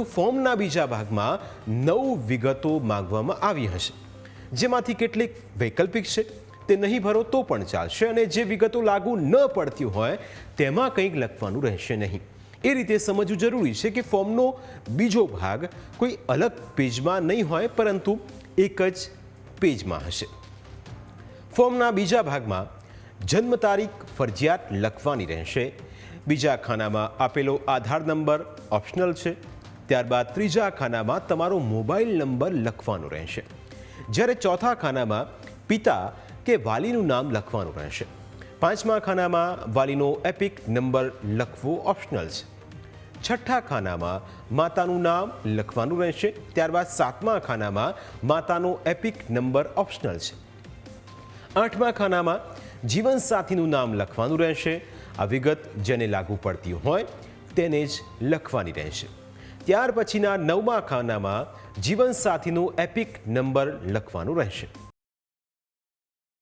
ફોર્મના બીજા ભાગમાં 9 વિગતો માંગવામાં આવી હશે, જેમાંથી કેટલીક વૈકલ્પિક છે, તે નહીં ભરો તો પણ ચાલશે, અને જે વિગતો લાગુ ન પડતી હોય તેમાં કંઈક લખવાનું રહેશે નહીં. એ રીતે સમજવું જરૂરી છે કે ફોર્મનો બીજો ભાગ કોઈ અલગ પેજમાં નહીં હોય, પરંતુ એક જ પેજમાં હશે. ફોર્મના બીજા ભાગમાં જન્મ તારીખ ફરજિયાત લખવાની રહેશે. બીજા ખાનામાં આપેલો આધાર નંબર ઓપ્શનલ છે. ત્યારબાદ ત્રીજા ખાનામાં તમારો મોબાઈલ નંબર લખવાનો રહેશે, જ્યારે ચોથા ખાનામાં પિતા કે વાલીનું નામ લખવાનું રહેશે. પાંચમા ખાનામાં વાલીનો એપિક નંબર લખવો ઓપ્શનલ છે. છઠ્ઠા ખાનામાં માતાનું નામ લખવાનું રહેશે. ત્યારબાદ સાતમા ખાનામાં માતાનો એપિક નંબર ઓપ્શનલ છે. આઠમા ખાનામાં જીવનસાથીનું નામ લખવાનું રહેશે. આ વિગત જેને લાગુ પડતી હોય તેને જ લખવાની રહેશે. ત્યાર પછીના નવમા ખાનામાં જીવનસાથીનો એપિક નંબર લખવાનું રહેશે.